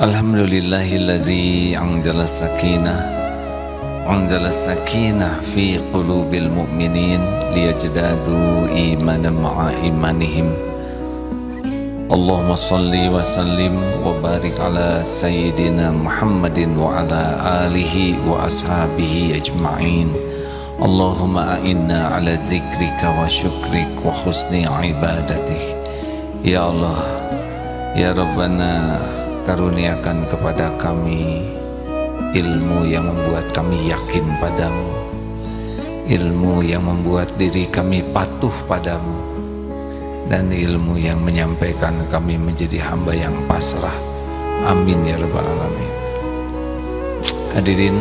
Alhamdulillahilladzi anzala sakinah fi qulubil mu'minin liyajdadu imanan ma'a imanihim. Allahumma salli wa sallim wa barik ala sayyidina Muhammadin wa ala alihi wa ashabihi ajma'in. Allahumma a'inna ala zikrika wa syukrik wa husni ibadatik. Ya Allah, ya Rabbana, karuniakan kepada kami ilmu yang membuat kami yakin padamu, ilmu yang membuat diri kami patuh padamu, dan ilmu yang menyampaikan kami menjadi hamba yang pasrah. Amin ya Rabbal Alamin. Hadirin,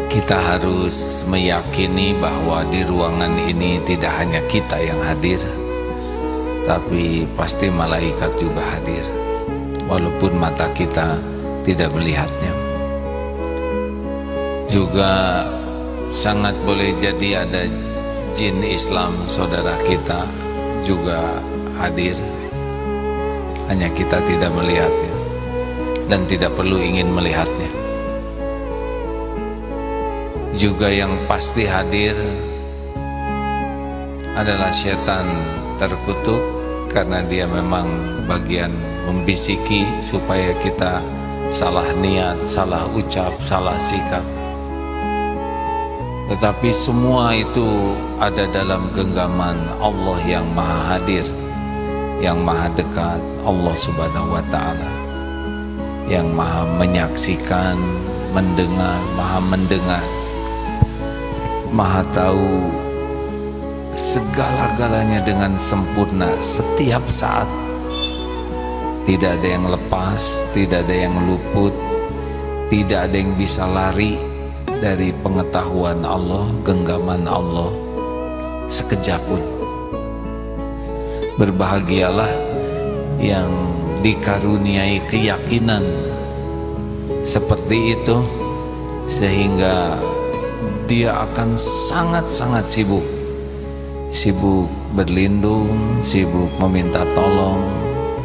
kita harus meyakini bahwa di ruangan ini tidak hanya kita yang hadir, tapi pasti malaikat juga hadir, walaupun mata kita tidak melihatnya. Juga sangat boleh jadi ada jin Islam saudara kita juga hadir, hanya kita tidak melihatnya dan tidak perlu ingin melihatnya. Juga yang pasti hadir adalah setan terkutuk, karena dia memang bagian membisiki supaya kita salah niat, salah ucap, salah sikap. Tetapi semua itu ada dalam genggaman Allah yang maha hadir, yang maha dekat, Allah Subhanahu wa ta'ala, yang maha menyaksikan, mendengar, maha tahu segala-galanya dengan sempurna setiap saat. Tidak ada yang lepas, tidak ada yang luput, tidak ada yang bisa lari dari pengetahuan Allah, genggaman Allah sekejap pun. Berbahagialah yang dikaruniai keyakinan seperti itu, sehingga dia akan sangat-sangat sibuk berlindung, sibuk meminta tolong,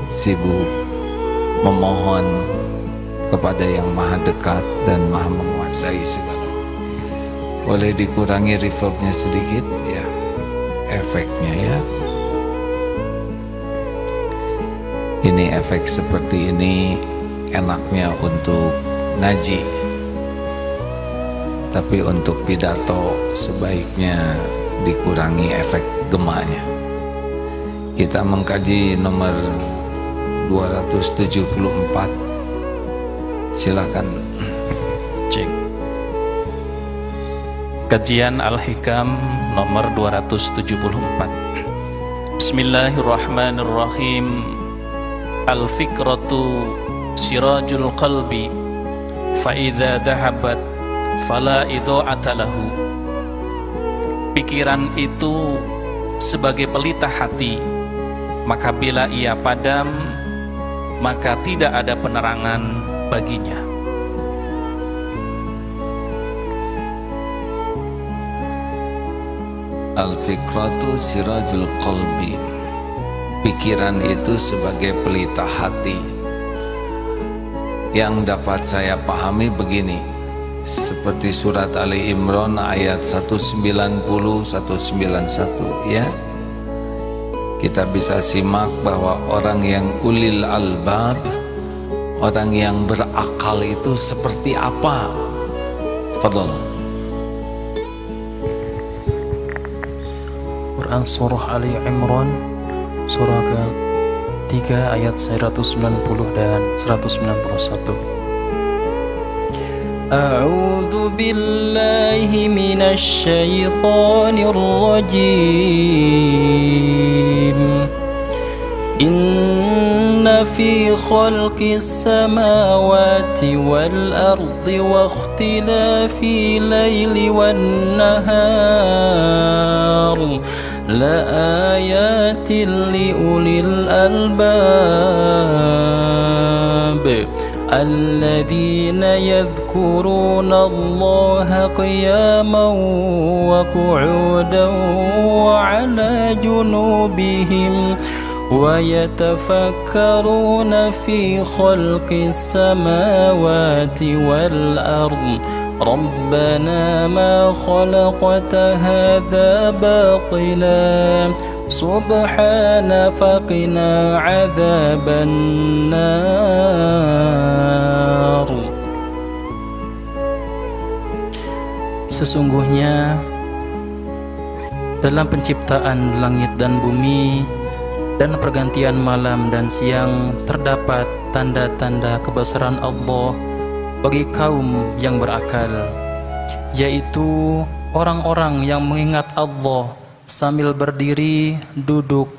sibuk memohon kepada yang maha dekat dan maha menguasai segala. Boleh dikurangi reverbnya sedikit ya, efeknya ya. Ini efek seperti ini enaknya untuk ngaji, tapi untuk pidato sebaiknya dikurangi efek gemanya. Kita mengkaji nomor 274. Silakan cek. Kajian Al-Hikam nomor 274. Bismillahirrahmanirrahim. Al-fikratu sirajul qalbi, fa idza dhahabat fala idha'ata lahu. Pikiran itu sebagai pelita hati, maka bila ia padam, maka tidak ada penerangan baginya. Al-fikratu sirajul qalbi. Pikiran itu sebagai pelita hati. Yang dapat saya pahami begini, seperti surat Ali Imran ayat 190-191 ya. Kita bisa simak bahwa orang yang ulil albab, orang yang berakal itu seperti apa? Fadhal. Quran surah Ali Imran surah ke-3 ayat 190 dan 191. A'udzu billahi minasy syaithanir rajim. Inna fi khalqis samawati wal ardi wa ikhtilafil laili wan nahar la ayatin li ulil albab alladzina yadhkuruna Allaha qiyaman wa qu'udan wa 'ala junubihim ويتفكرون في خلق السماوات والأرض ربنا ما خلقت هذا باطلا سبحان فقنا عذاب النار. Sesungguhnya dalam penciptaan langit dan bumi dan pergantian malam dan siang terdapat tanda-tanda kebesaran Allah bagi kaum yang berakal, yaitu orang-orang yang mengingat Allah sambil berdiri, duduk,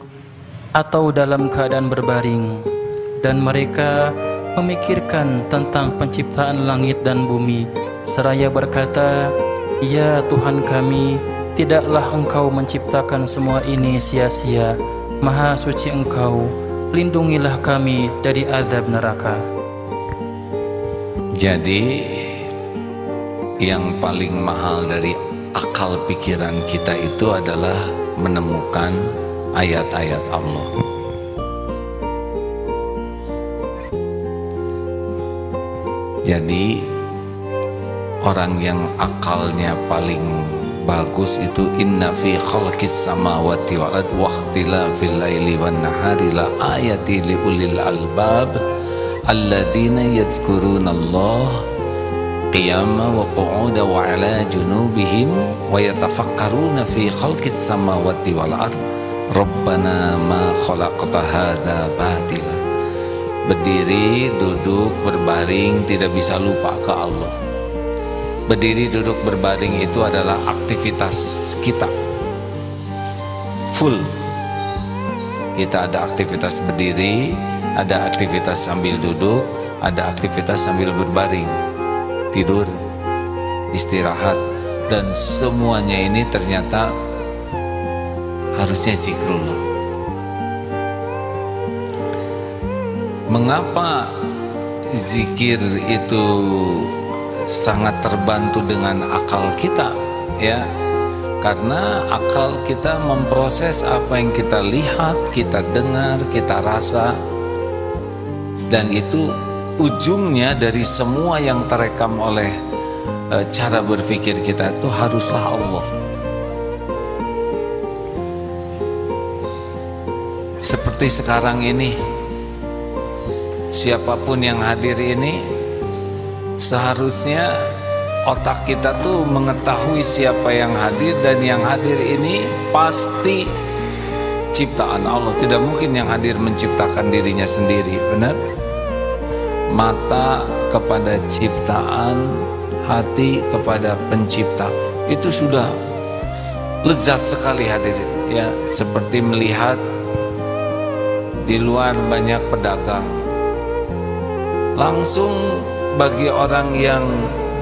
atau dalam keadaan berbaring, dan mereka memikirkan tentang penciptaan langit dan bumi seraya berkata, "Ya Tuhan kami, tidaklah Engkau menciptakan semua ini sia-sia. Maha suci Engkau, lindungilah kami dari azab neraka." Jadi yang paling mahal dari akal pikiran kita itu adalah menemukan ayat-ayat Allah. Jadi orang yang akalnya paling bagus itu inna fi khalqis samawati wal ardi wa ikhtilafil laili wan nahari la ayati li ulil albab alladzina yadhkurunallaha qiyaman wa qu'udan wa 'ala junubihim wa yatafakkaruna fi khalqis samawati wal ardi rabbana ma khalaqta hadza batila. Berdiri, duduk, berbaring tidak bisa lupa ke Allah. Berdiri, duduk, berbaring itu adalah aktivitas kita full. Kita ada aktivitas berdiri, ada aktivitas sambil duduk, ada aktivitas sambil berbaring, tidur, istirahat, dan semuanya ini ternyata harusnya zikrullah. Mengapa zikir itu sangat terbantu dengan akal kita? Ya, karena akal kita memproses apa yang kita lihat, kita dengar, kita rasa, dan itu ujungnya dari semua yang terekam oleh cara berpikir kita itu haruslah Allah. Seperti sekarang ini, siapapun yang hadir ini seharusnya otak kita tuh mengetahui siapa yang hadir, dan yang hadir ini pasti ciptaan Allah. Tidak mungkin yang hadir menciptakan dirinya sendiri, benar? Mata kepada ciptaan, hati kepada pencipta, itu sudah lezat sekali hadirin. Ya, seperti melihat di luar banyak pedagang, langsung bagi orang yang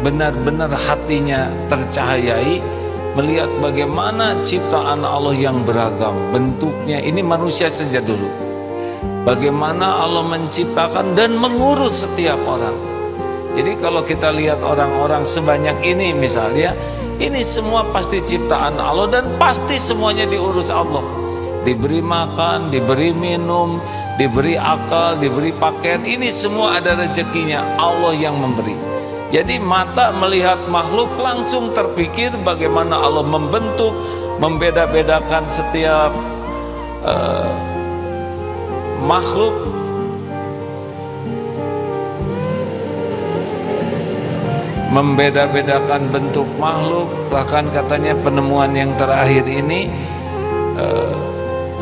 benar-benar hatinya tercahayai melihat bagaimana ciptaan Allah yang beragam bentuknya. Ini manusia saja dulu, bagaimana Allah menciptakan dan mengurus setiap orang. Jadi kalau kita lihat orang-orang sebanyak ini misalnya, ini semua pasti ciptaan Allah dan pasti semuanya diurus Allah. Diberi makan, diberi minum, diberi akal, diberi pakaian, ini semua ada rezekinya, Allah yang memberi. Jadi mata melihat makhluk langsung terpikir bagaimana Allah membentuk, membeda-bedakan setiap makhluk. Membeda-bedakan bentuk makhluk. Bahkan katanya penemuan yang terakhir ini,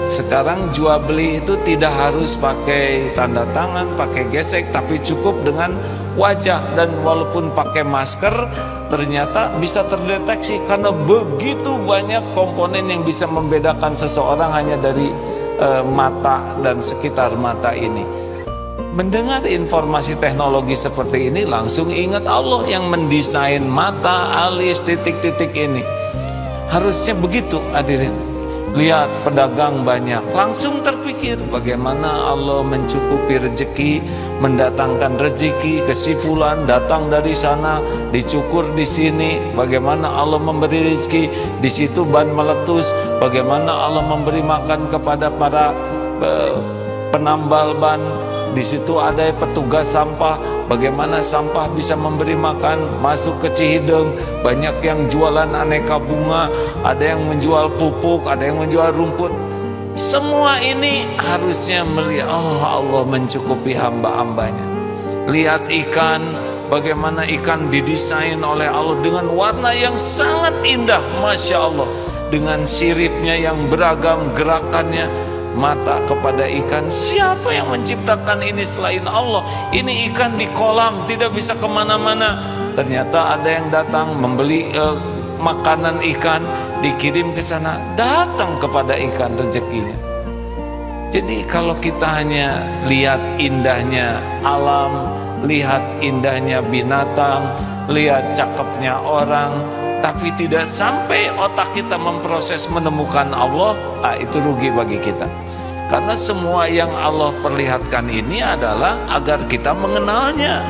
sekarang jual beli itu tidak harus pakai tanda tangan, pakai gesek, tapi cukup dengan wajah. Dan walaupun pakai masker, ternyata bisa terdeteksi karena begitu banyak komponen yang bisa membedakan seseorang hanya dari mata dan sekitar mata ini. Mendengar informasi teknologi seperti ini, langsung ingat Allah yang mendesain mata, alis, titik-titik ini. Harusnya begitu hadirin. Lihat pedagang banyak, langsung terpikir bagaimana Allah mencukupi rezeki, mendatangkan rezeki, kesifulan datang dari sana, dicukur di sini, bagaimana Allah memberi rezeki, di situ ban meletus, bagaimana Allah memberi makan kepada para penambal ban, di situ ada petugas sampah. Bagaimana sampah bisa memberi makan, masuk ke Cihideng, banyak yang jualan aneka bunga, ada yang menjual pupuk, ada yang menjual rumput. Semua ini harusnya melihat Allah mencukupi hamba-hambanya. Lihat ikan, bagaimana ikan didesain oleh Allah dengan warna yang sangat indah, Masya Allah, dengan siripnya yang beragam, gerakannya. Mata kepada ikan, siapa yang menciptakan ini selain Allah? Ini ikan di kolam, tidak bisa kemana-mana. Ternyata ada yang datang membeli makanan ikan, dikirim ke sana, datang kepada ikan rezekinya. Jadi kalau kita hanya lihat indahnya alam, lihat indahnya binatang, lihat cakepnya orang, tapi tidak sampai otak kita memproses menemukan Allah, itu rugi bagi kita. Karena semua yang Allah perlihatkan ini adalah agar kita mengenalnya,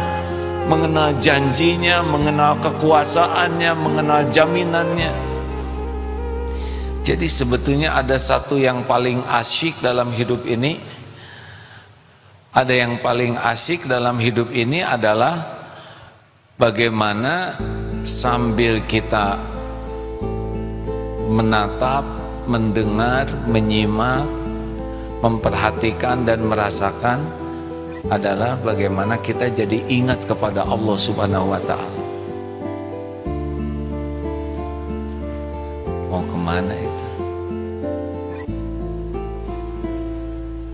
mengenal janjinya, mengenal kekuasaannya, mengenal jaminannya. Jadi sebetulnya ada satu yang paling asyik dalam hidup ini. Ada yang paling asyik dalam hidup ini adalah bagaimana sambil kita menatap, mendengar, menyimak, memperhatikan dan merasakan adalah bagaimana kita jadi ingat kepada Allah Subhanahu wa Ta'ala. Mau kemana itu?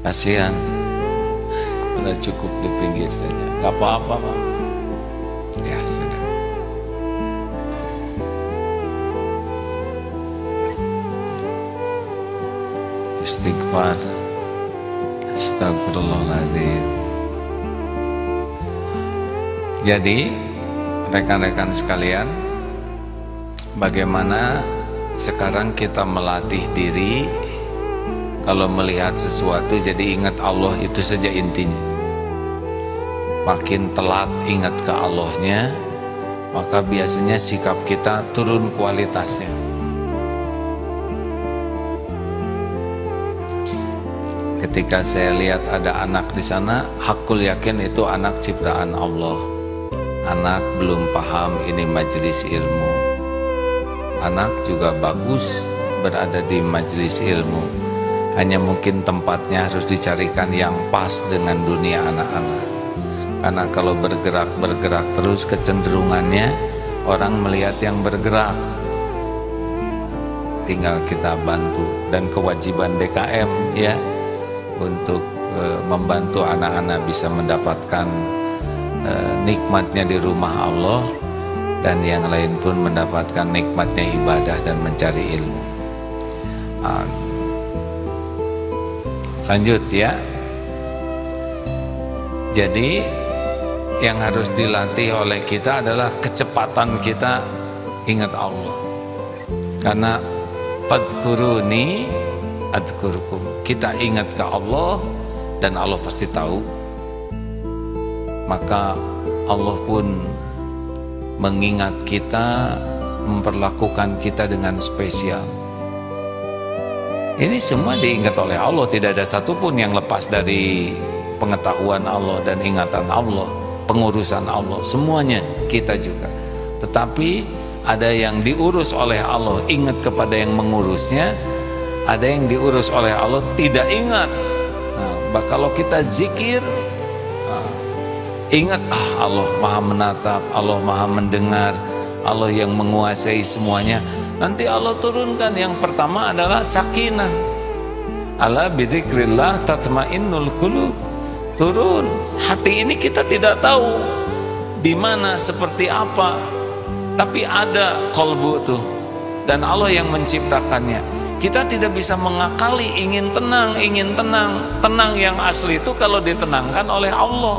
Kasihan, udah cukup di pinggir saja, gak apa-apa Pak. Ya sudah. Istighfar, astagfirullahaladzim. Jadi rekan-rekan sekalian, bagaimana sekarang kita melatih diri kalau melihat sesuatu jadi ingat Allah, itu saja intinya. Makin telat ingat ke Allahnya, maka biasanya sikap kita turun kualitasnya. Ketika saya lihat ada anak di sana, hakul yakin itu anak ciptaan Allah. Anak belum paham ini majelis ilmu. Anak juga bagus berada di majelis ilmu. Hanya mungkin tempatnya harus dicarikan yang pas dengan dunia anak-anak. Karena kalau bergerak terus, kecenderungannya orang melihat yang bergerak. Tinggal kita bantu, dan kewajiban DKM ya untuk membantu anak-anak bisa mendapatkan nikmatnya di rumah Allah, dan yang lain pun mendapatkan nikmatnya ibadah dan mencari ilmu. Lanjut ya. Jadi yang harus dilatih oleh kita adalah kecepatan kita ingat Allah. Karena fadhkuruni adzkurkum. Kita ingat ke Allah dan Allah pasti tahu. Maka Allah pun mengingat kita, memperlakukan kita dengan spesial. Ini semua diingat oleh Allah, tidak ada satupun yang lepas dari pengetahuan Allah dan ingatan Allah, pengurusan Allah, semuanya kita juga. Tetapi ada yang diurus oleh Allah, ingat kepada yang mengurusnya. Ada yang diurus oleh Allah, tidak ingat. Kalau kita zikir, ingat Allah maha menatap, Allah maha mendengar, Allah yang menguasai semuanya. Nanti Allah turunkan yang pertama adalah sakinah. Ala bizikrillah tatmainnul qulub. Turun. Hati ini kita tidak tahu di mana, seperti apa, tapi ada qalbu tuh, dan Allah yang menciptakannya. Kita tidak bisa mengakali ingin tenang. Tenang yang asli itu kalau ditenangkan oleh Allah.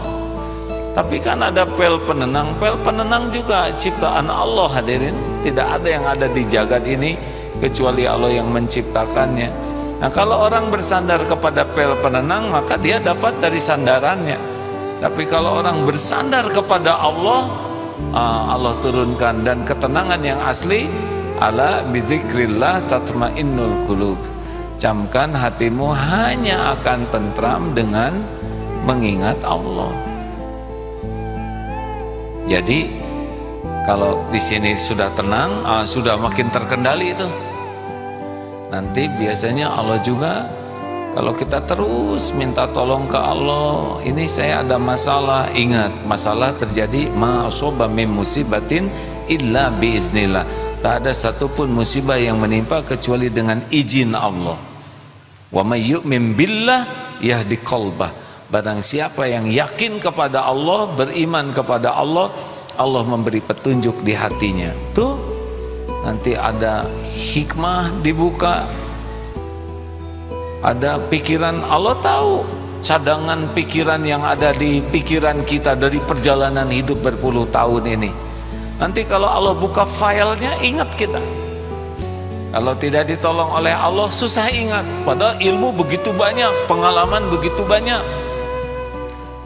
Tapi kan ada pel penenang juga ciptaan Allah, hadirin. Tidak ada yang ada di jagat ini kecuali Allah yang menciptakannya. Nah, kalau orang bersandar kepada pel penenang, maka dia dapat dari sandarannya. Tapi kalau orang bersandar kepada Allah, Allah turunkan, dan ketenangan yang asli ala bizikrillah tatmainnul qulub. camkan hatimu hanya akan tentram dengan mengingat Allah. Jadi kalau di sini sudah tenang, sudah makin terkendali itu, nanti biasanya Allah juga, kalau kita terus minta tolong ke Allah, ini saya ada masalah, ingat masalah terjadi ma asaba min musibatin illa biiznillah. Tak ada satupun musibah yang menimpa kecuali dengan izin Allah. Wa may yu'min billah yahdi qalbah. Barang siapa yang yakin kepada Allah, beriman kepada Allah, Allah memberi petunjuk di hatinya. Tuh, nanti ada hikmah dibuka, ada pikiran. Allah tahu cadangan pikiran yang ada di pikiran kita dari perjalanan hidup berpuluh tahun ini. Nanti kalau Allah buka filenya, ingat kita. Kalau tidak ditolong oleh Allah, susah ingat. Padahal ilmu begitu banyak, pengalaman begitu banyak.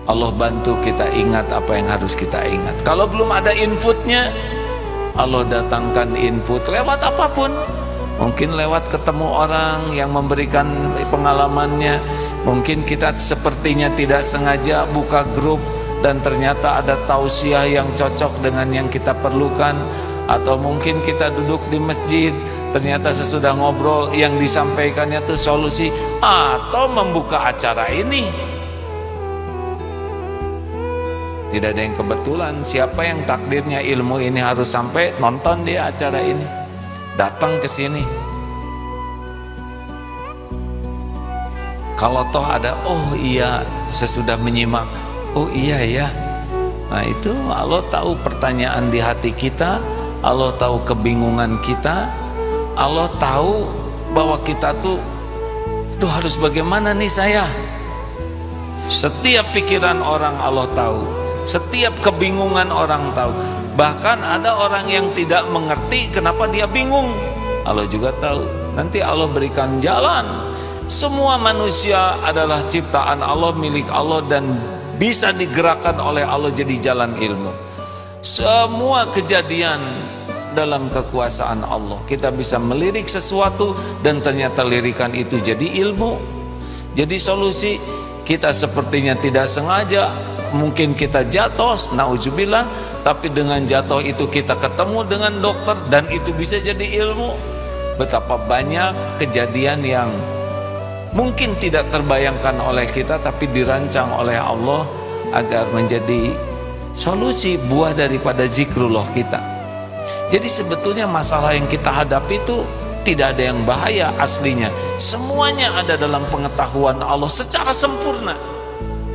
Allah bantu kita ingat apa yang harus kita ingat. Kalau belum ada inputnya, Allah datangkan input lewat apapun. Mungkin lewat ketemu orang yang memberikan pengalamannya. Mungkin kita sepertinya tidak sengaja buka grup dan ternyata ada tausiah yang cocok dengan yang kita perlukan. Atau mungkin kita duduk di masjid, ternyata sesudah ngobrol yang disampaikannya itu solusi. Atau membuka acara ini, tidak ada yang kebetulan. Siapa yang takdirnya ilmu ini harus sampai, nonton dia acara ini, datang ke sini. Kalau toh ada, oh iya, sesudah menyimak, oh iya ya. Nah itu Allah tahu pertanyaan di hati kita, Allah tahu kebingungan kita, Allah tahu bahwa kita tuh harus bagaimana nih saya. Setiap pikiran orang Allah tahu, setiap kebingungan orang tahu. Bahkan ada orang yang tidak mengerti kenapa dia bingung, Allah juga tahu. Nanti Allah berikan jalan. Semua manusia adalah ciptaan Allah, milik Allah, dan bisa digerakkan oleh Allah jadi jalan ilmu. Semua kejadian dalam kekuasaan Allah. Kita bisa melirik sesuatu dan ternyata lirikan itu jadi ilmu, jadi solusi. Kita sepertinya tidak sengaja, mungkin kita jatuh, nauzubillah, tapi dengan jatuh itu kita ketemu dengan dokter dan itu bisa jadi ilmu. Betapa banyak kejadian yang mungkin tidak terbayangkan oleh kita tapi dirancang oleh Allah agar menjadi solusi, buah daripada zikrullah kita. Jadi sebetulnya masalah yang kita hadapi itu tidak ada yang bahaya aslinya. Semuanya ada dalam pengetahuan Allah secara sempurna,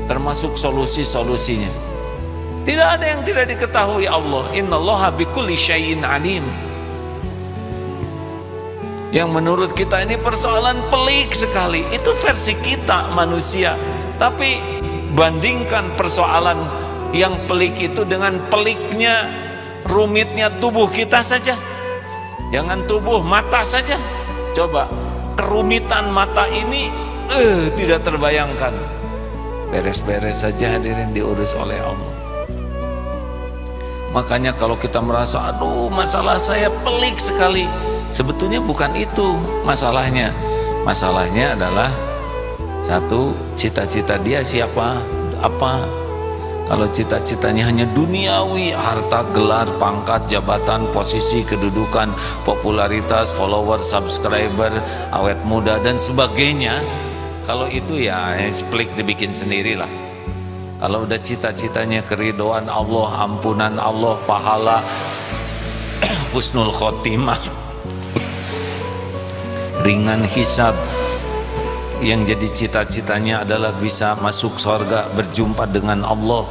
termasuk solusi-solusinya. Tidak ada yang tidak diketahui Allah. Innallaha bikulli syai'in alim. Yang menurut kita ini persoalan pelik sekali, itu versi kita manusia. Tapi bandingkan persoalan yang pelik itu dengan peliknya, rumitnya tubuh kita saja. Jangan tubuh, mata saja. Coba kerumitan mata ini tidak terbayangkan. Beres-beres saja hadirin, diurus oleh Allah. Makanya kalau kita merasa aduh masalah saya pelik sekali, sebetulnya bukan itu masalahnya. Masalahnya adalah satu, cita-cita dia siapa, apa. Kalau cita-citanya hanya duniawi, harta, gelar, pangkat, jabatan, posisi, kedudukan, popularitas, follower, subscriber, awet muda dan sebagainya, kalau itu ya pelik dibikin sendirilah. Kalau udah cita-citanya keridhaan Allah, ampunan Allah, pahala, husnul khotimah, ringan hisab, yang jadi cita-citanya adalah bisa masuk surga, berjumpa dengan Allah.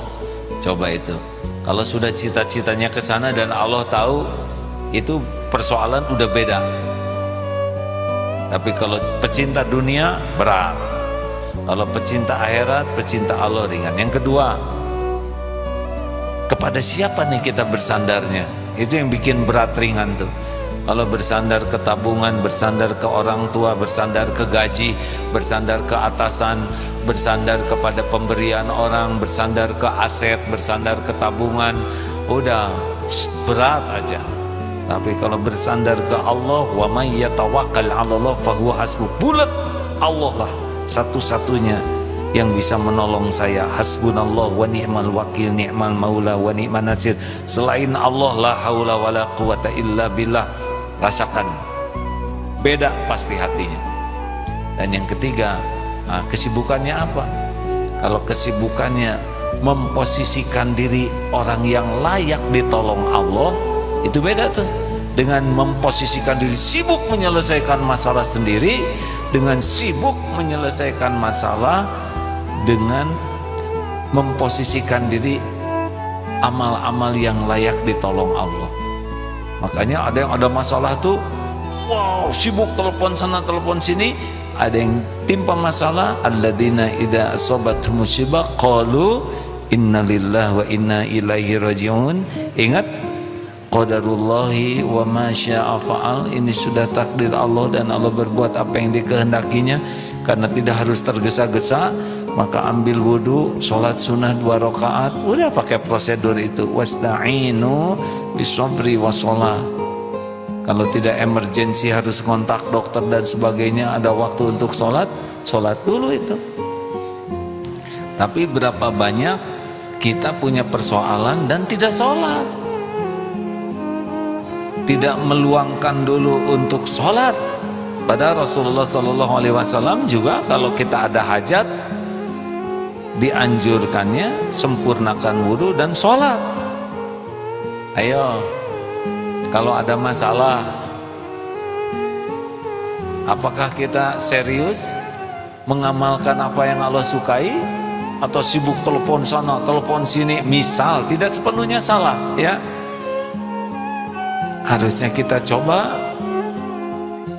Coba itu. Kalau sudah cita-citanya ke sana dan Allah tahu, itu persoalan udah beda. Tapi kalau pecinta dunia berat. Kalau pecinta akhirat, pecinta Allah ringan. Yang kedua, kepada siapa nih kita bersandarnya? Itu yang bikin berat ringan tuh. Kalau bersandar ke tabungan, bersandar ke orang tua, bersandar ke gaji, bersandar ke atasan, bersandar kepada pemberian orang, bersandar ke aset, bersandar ke tabungan, udah berat aja. Tapi kalau bersandar ke Allah, wa may yatawakkal 'ala Allah fahuwa hasbuh. Bulat, Allah lah satu-satunya yang bisa menolong saya. Hasbunallah wa ni'mal wakil, ni'mal maula wa ni'man nasir. Selain Allah la haula wala quwata illa billah. Rasakan, beda pasti hatinya. Dan yang ketiga, kesibukannya apa? Kalau kesibukannya memposisikan diri orang yang layak ditolong Allah, itu beda tuh dengan memposisikan diri sibuk menyelesaikan masalah sendiri, dengan sibuk menyelesaikan masalah dengan memposisikan diri amal-amal yang layak ditolong Allah. Makanya ada yang ada masalah tuh, wow, sibuk telepon sana telepon sini. Ada yang timpa masalah, alladzina idza asabathum musibah qalu innalillahi wa inna ilaihi rajiun. Ingat, qadarullahi wa ma syaa fa'al. Ini sudah takdir Allah dan Allah berbuat apa yang dikehendakinya. Karena tidak harus tergesa-gesa, maka ambil wudu, sholat sunnah 2 rakaat, udah pakai prosedur itu. Wasta'inu bisabri wassalah. Kalau tidak emergensi harus kontak dokter dan sebagainya, ada waktu untuk sholat, sholat dulu itu. Tapi berapa banyak kita punya persoalan dan tidak sholat, tidak meluangkan dulu untuk sholat. Padahal Rasulullah SAW juga kalau kita ada hajat, dianjurkannya sempurnakan wudhu dan sholat. Ayo, kalau ada masalah, apakah kita serius mengamalkan apa yang Allah sukai, atau sibuk telepon sana telepon sini? Misal, tidak sepenuhnya salah ya, harusnya kita coba.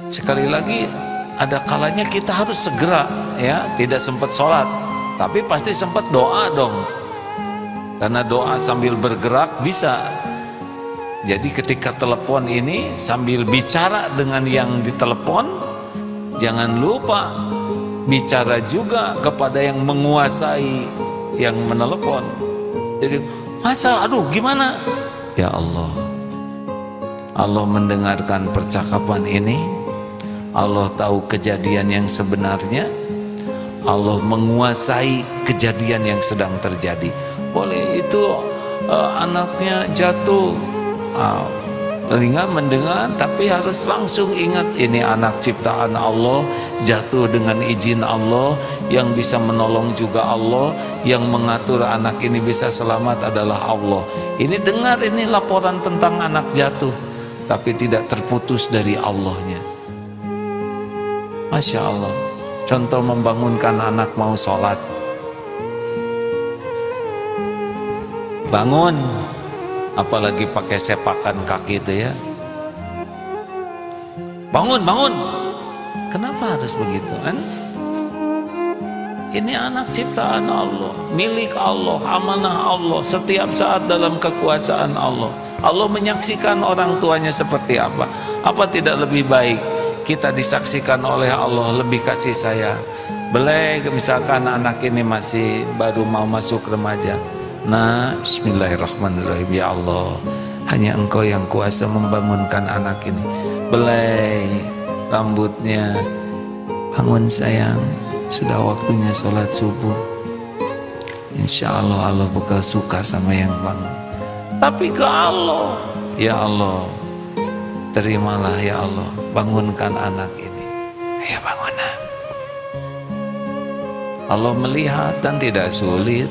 Sekali lagi, ada kalanya kita harus segera ya, tidak sempat sholat tapi pasti sempat doa dong, karena doa sambil bergerak bisa. Jadi ketika telepon ini sambil bicara dengan yang ditelepon, jangan lupa bicara juga kepada yang menguasai yang menelepon. Jadi masa aduh gimana? Ya Allah, Allah mendengarkan percakapan ini, Allah tahu kejadian yang sebenarnya, Allah menguasai kejadian yang sedang terjadi. Boleh itu anaknya jatuh, telinga mendengar, tapi harus langsung ingat ini anak ciptaan Allah, jatuh dengan izin Allah, yang bisa menolong juga Allah, yang mengatur anak ini bisa selamat adalah Allah. Ini dengar ini laporan tentang anak jatuh, tapi tidak terputus dari Allahnya. Masya Allah. Contoh membangunkan anak mau sholat, bangun, apalagi pakai sepakan kaki itu ya, bangun, bangun. Kenapa harus begitu kan? Ini anak ciptaan Allah, milik Allah, amanah Allah, setiap saat dalam kekuasaan Allah. Allah menyaksikan orang tuanya seperti apa. Apa tidak lebih baik kita disaksikan oleh Allah, lebih kasih sayang? Belai misalkan anak ini masih baru mau masuk remaja, nah bismillahirrahmanirrahim, ya Allah, hanya Engkau yang kuasa membangunkan anak ini. Belai rambutnya, bangun sayang, sudah waktunya sholat subuh. Insya Allah Allah bakal suka sama yang bangun. Tapi ke Allah, ya Allah, terimalah ya Allah, bangunkan anak ini. Ayo bangun nak. Allah melihat dan tidak sulit.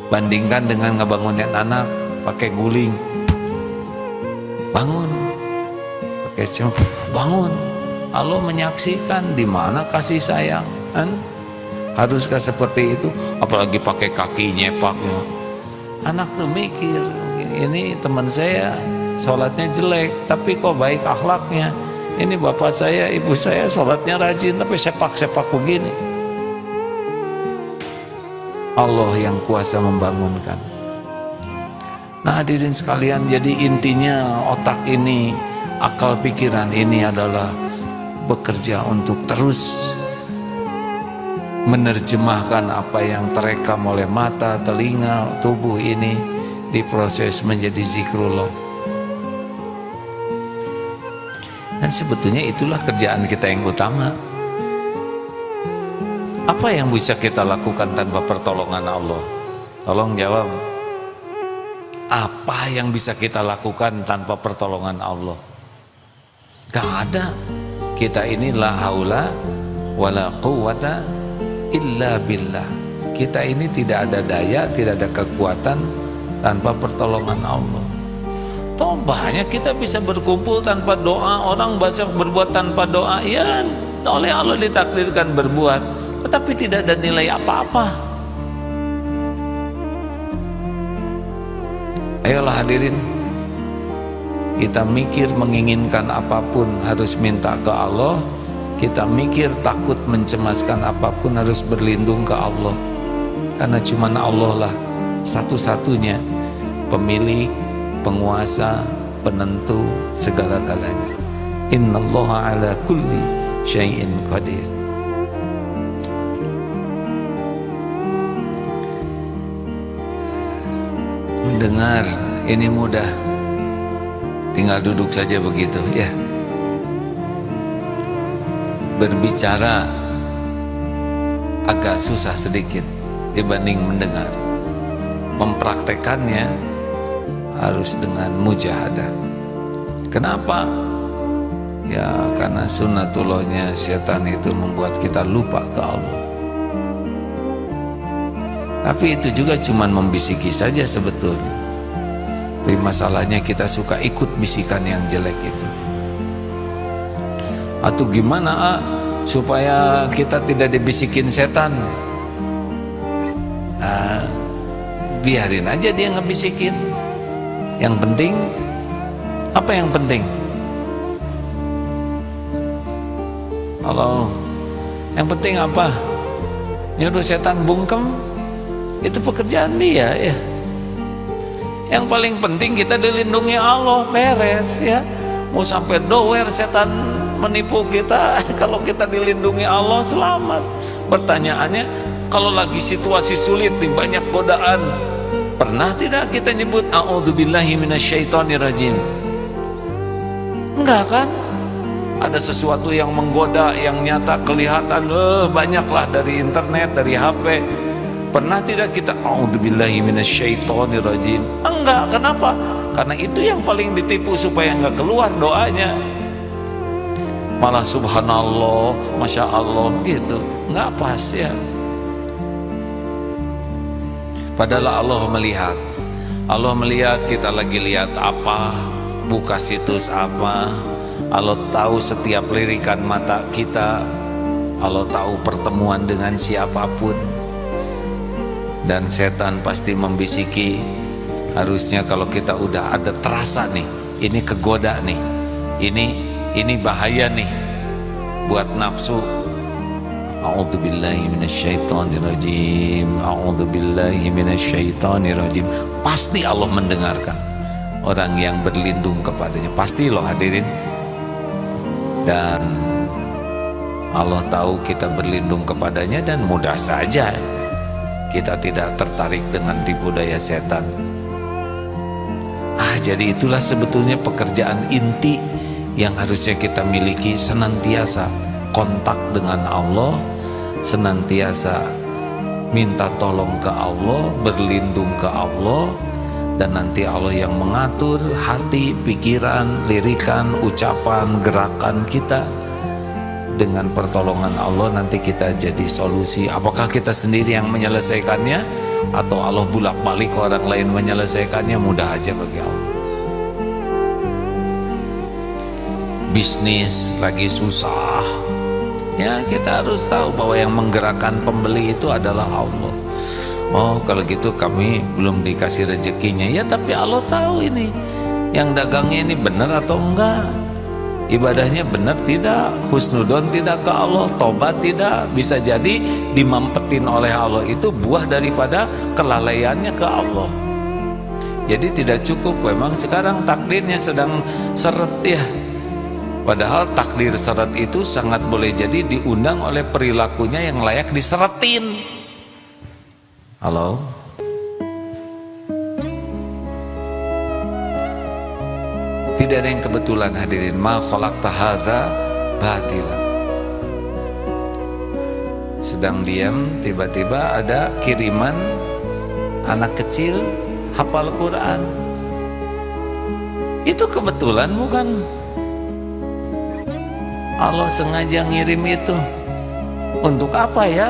Bandingkan dengan ngebangunin anak pakai guling, bangun, pakai cium, bangun. Allah menyaksikan di mana kasih sayang kan? Haruskah seperti itu? Apalagi pakai kaki nyepaknya. Anak tuh mikir, ini teman saya sholatnya jelek tapi kok baik akhlaknya. Ini bapak saya, ibu saya sholatnya rajin tapi sepak-sepak begini. Allah yang kuasa membangunkan. Nah hadirin sekalian, jadi intinya otak ini, akal pikiran ini adalah bekerja untuk terus menerjemahkan apa yang terekam oleh mata, telinga, tubuh ini diproses menjadi zikrullah. Dan sebetulnya itulah kerjaan kita yang utama. Apa yang bisa kita lakukan tanpa pertolongan Allah? Tolong jawab. Apa yang bisa kita lakukan tanpa pertolongan Allah? Gak ada. Kita ini la haula wala quwwata illa billah. Kita ini tidak ada daya, tidak ada kekuatan tanpa pertolongan Allah. Toh banyak kita bisa berkumpul tanpa doa, orang baca berbuat tanpa doa, ya oleh Allah ditakdirkan berbuat, tetapi tidak ada nilai apa-apa. Ayolah hadirin, kita mikir menginginkan apapun harus minta ke Allah. Kita mikir takut mencemaskan apapun harus berlindung ke Allah. Karena cuma Allah lah satu-satunya pemilik, penguasa, penentu segala-galanya. Innallaha ala kulli syai'in qadir. Mendengar ini mudah, tinggal duduk saja begitu ya. Berbicara agak susah sedikit dibanding mendengar. Mempraktekannya harus dengan mujahadah. Kenapa? Ya karena sunnatullahnya setan itu membuat kita lupa ke Allah. Tapi itu juga cuman membisiki saja sebetulnya. Tapi masalahnya kita suka ikut bisikan yang jelek itu. Atau gimana supaya kita tidak dibisikin setan? Biarin aja dia ngebisikin. Yang penting, apa yang penting? Halo, yang penting apa? Nyuruh setan bungkem, itu pekerjaan dia ya. Yang paling penting kita dilindungi Allah, beres ya. Mau sampai dower setan menipu kita, kalau kita dilindungi Allah selamat. Pertanyaannya, kalau lagi situasi sulit nih, banyak godaan, pernah tidak kita nyebut a'udzubillahi minasyaitonirrajim? Enggak kan? Ada sesuatu yang menggoda, yang nyata kelihatan, banyaklah dari internet, dari HP. Pernah tidak kita a'udzubillahi minasyaitonirrajim? Enggak, kenapa? Karena itu yang paling ditipu supaya enggak keluar doanya. Malah subhanallah, masya Allah gitu, enggak pas ya. Padahal Allah melihat kita lagi lihat apa, buka situs apa. Allah tahu setiap lirikan mata kita. Allah tahu pertemuan dengan siapapun. Dan setan pasti membisiki. Harusnya kalau kita udah ada terasa nih, ini kegoda nih, ini bahaya nih buat nafsu. A'udzubillahi minasyaitonirrajim. A'udzubillahi minasyaitonirrajim. Pasti Allah mendengarkan orang yang berlindung kepadanya. Pasti loh hadirin. Dan Allah tahu kita berlindung kepadanya, dan mudah saja kita tidak tertarik dengan tipu daya setan. Jadi itulah sebetulnya pekerjaan inti yang harusnya kita miliki, senantiasa kontak dengan Allah, senantiasa minta tolong ke Allah, berlindung ke Allah, dan nanti Allah yang mengatur hati, pikiran, lirikan, ucapan, gerakan kita. Dengan pertolongan Allah nanti kita jadi solusi. Apakah kita sendiri yang menyelesaikannya atau Allah bolak-balik orang lain menyelesaikannya? Mudah aja bagi Allah. Bisnis lagi susah, ya kita harus tahu bahwa yang menggerakkan pembeli itu adalah Allah. Oh kalau gitu kami belum dikasih rezekinya, ya tapi Allah tahu ini yang dagangnya ini benar atau enggak, ibadahnya benar tidak, husnudon tidak ke Allah, tobat tidak. Bisa jadi dimampetin oleh Allah itu buah daripada kelalaiannya ke Allah. Jadi tidak cukup, memang sekarang takdirnya sedang seret ya. Padahal takdir seret itu sangat boleh jadi diundang oleh perilakunya yang layak diseretin. Halo? Tidak ada yang kebetulan hadirin. Ma khalaqta hadza batila. Sedang diam, tiba-tiba ada kiriman anak kecil hafal Quran. Itu kebetulan bukan? Allah sengaja ngirim itu. Untuk apa ya?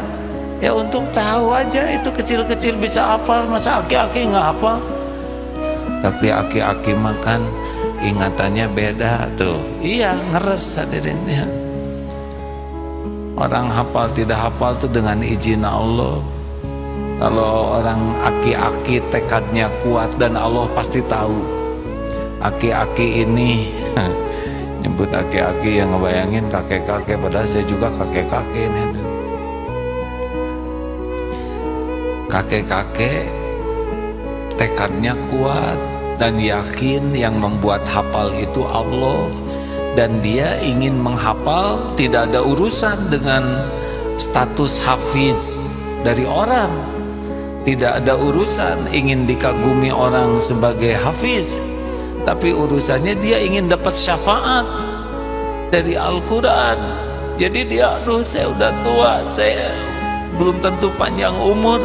Ya untuk tahu aja, itu kecil-kecil bisa hafal, masa aki-aki nggak hafal? Tapi aki-aki makan ingatannya beda tuh. Iya, ngeres hadirin ya. Orang hafal tidak hafal tuh dengan izin Allah. Kalau orang aki-aki tekadnya kuat dan Allah pasti tahu. Aki-aki ini nyebut aki-aki yang ngebayangin kakek-kakek, padahal saya juga kakek-kakek ini. Kakek-kakek tekadnya kuat dan yakin yang membuat hafal itu Allah, dan dia ingin menghafal, tidak ada urusan dengan status hafiz dari orang, tidak ada urusan ingin dikagumi orang sebagai hafiz, tapi urusannya dia ingin dapat syafaat dari Al-Quran. Jadi dia, aduh saya udah tua, saya belum tentu panjang umur,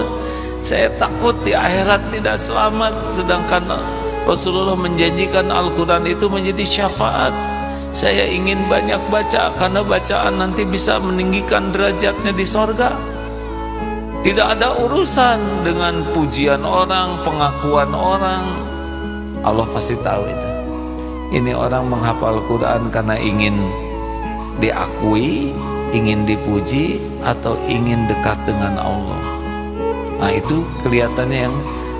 saya takut di akhirat tidak selamat, sedangkan Rasulullah menjanjikan Al-Quran itu menjadi syafaat. Saya ingin banyak baca, karena bacaan nanti bisa meninggikan derajatnya di sorga. Tidak ada urusan dengan pujian orang, pengakuan orang. Allah pasti tahu itu. Ini orang menghafal Quran karena ingin diakui, ingin dipuji, atau ingin dekat dengan Allah. Nah itu kelihatannya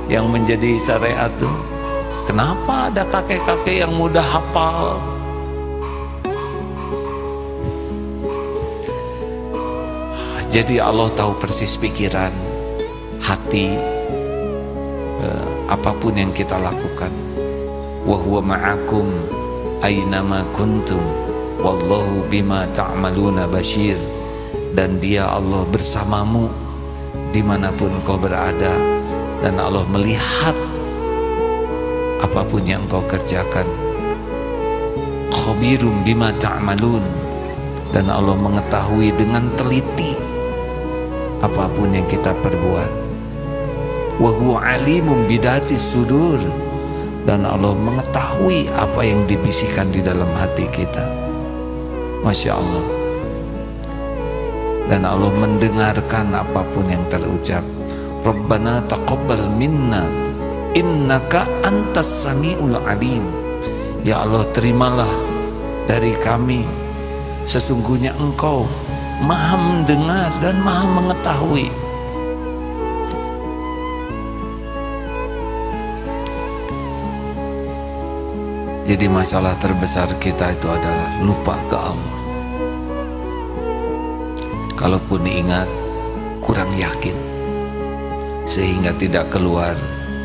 yang menjadi syariat tuh. Kenapa ada kakek-kakek yang mudah hafal? Jadi Allah tahu persis pikiran, hati, apapun yang kita lakukan. Wa huwa ma'akum aynama kuntum wallahu bima ta'maluna basyir. Dan dia Allah bersamamu dimanapun kau berada, dan Allah melihat apapun yang kau kerjakan. Khabirum bima ta'malun, dan Allah mengetahui dengan teliti apapun yang kita perbuat. Wa huwa alimum bidati sudur, dan Allah mengetahui apa yang dibisikkan di dalam hati kita. Masya Allah. Dan Allah mendengarkan apapun yang terucap. Rabbana taqabbal minna innaka antas sami'ul alim. Ya Allah, terimalah dari kami, sesungguhnya Engkau Maha mendengar dan Maha mengetahui. Jadi masalah terbesar kita itu adalah lupa ke Allah. Kalaupun ingat, kurang yakin, sehingga tidak keluar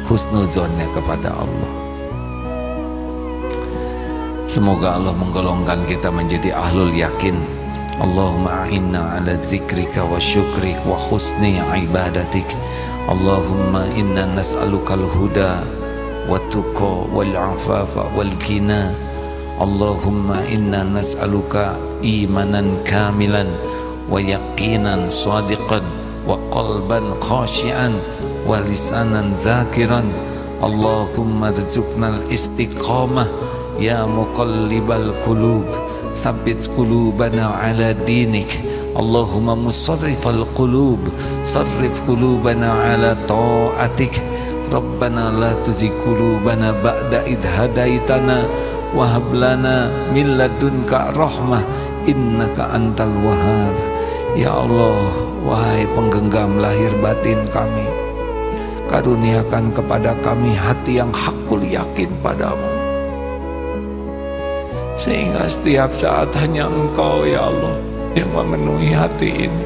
husnuzonnya kepada Allah. Semoga Allah menggolongkan kita menjadi ahlul yakin. Allahumma a'inna ala zikrika wa syukrik wa husni ibadatik. Allahumma inna nas'alukal huda wa tuqa wal afafa wal ghina. Allahumma inna nas'aluka imanan kamilan wa yaqinan sadiqan wa qalban khashian wa lisanan zakiran. Allahumma rzuqnal istiqamah ya muqallibal qulub, sabbit qulubana ala dinik. Allahumma musarrifal qulub, sarrif qulubana ala ta'atik. Rabbana la tuzigh qulubana ba'da idh hadaitana wa hab lana min ladunka rahmah innaka antal wahhab. Ya Allah, wahai penggenggam lahir batin kami, karuniakan kepada kami hati yang hakul yakin padamu, sehingga setiap saat hanya Engkau ya Allah yang memenuhi hati ini.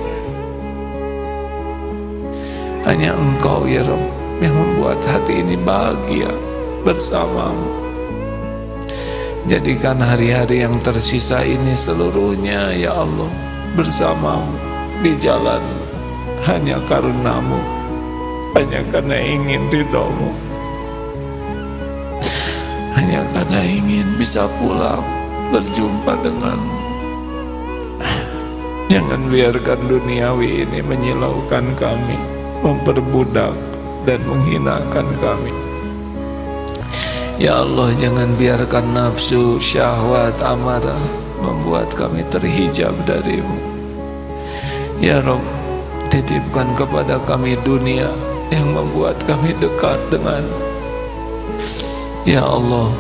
Hanya Engkau ya Rabb yang membuat hati ini bahagia bersamamu. Jadikan hari-hari yang tersisa ini seluruhnya ya Allah bersamamu di jalan hanya karunamu, hanya karena ingin ridhomu, hanya karena ingin bisa pulang berjumpa denganmu. Jangan biarkan duniawi ini menyilaukan kami, memperbudak dan menghinakan kami. Ya Allah, jangan biarkan nafsu, syahwat, amarah membuat kami terhijab darimu. Ya Rabb, titipkan kepada kami dunia yang membuat kami dekat denganmu. Ya Allah,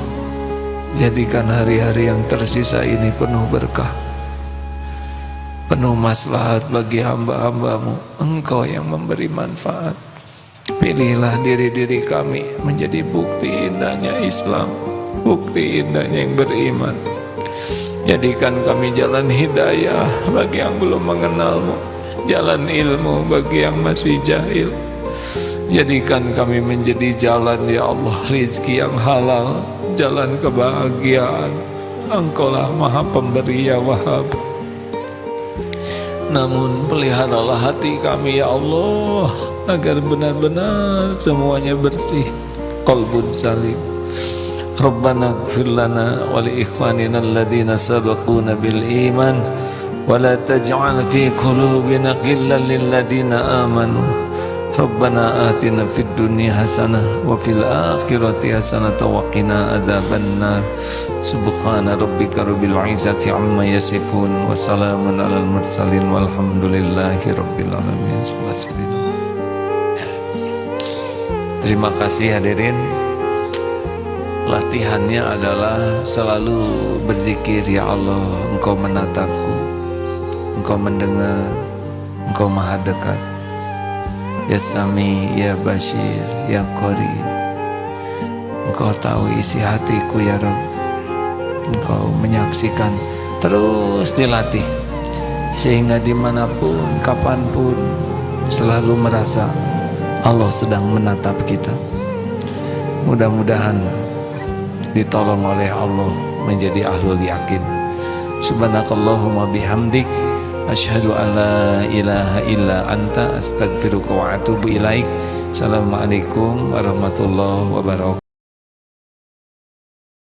jadikan hari-hari yang tersisa ini penuh berkah, penuh maslahat bagi hamba-hambamu. Engkau yang memberi manfaat. Pilihlah diri-diri kami menjadi bukti indahnya Islam, bukti indahnya yang beriman. Jadikan kami jalan hidayah bagi yang belum mengenalmu, jalan ilmu bagi yang masih jahil. Jadikan kami menjadi jalan, ya Allah, rizki yang halal, jalan kebahagiaan. Engkaulah Maha Pemberi, ya Wahhab. Namun peliharalah hati kami, ya Allah, agar benar-benar semuanya bersih, qalbun salim. Rabbana ighfir lana wa li ikhwanina alladhina sabaquna bil iman wa la taj'al fi qulubina ghillan lil ladzina amanu. Rabbana atina fid dunya hasanah wa fil akhirati hasanah wa qina adzabannar. Subhana rabbika rabbil izzati amma yasifun wa salamun alal mursalin walhamdulillahi rabbil alamin. Terima kasih hadirin. Latihannya adalah selalu berzikir, ya Allah, Engkau menatapku, Engkau mendengar, Engkau maha dekat. Ya Sami, ya Bashir, ya Qarib. Engkau tahu isi hatiku, ya Rabb. Engkau menyaksikan. Terus dilatih sehingga dimanapun, kapanpun selalu merasa Allah sedang menatap kita. Mudah-mudahan ditolong oleh Allah menjadi ahlul yakin. Subhanakallahumma bihamdik, asyhadu an la ilaha illa anta, astaghfiruka wa atubu ilaik. Assalamualaikum warahmatullahi wabarakatuh.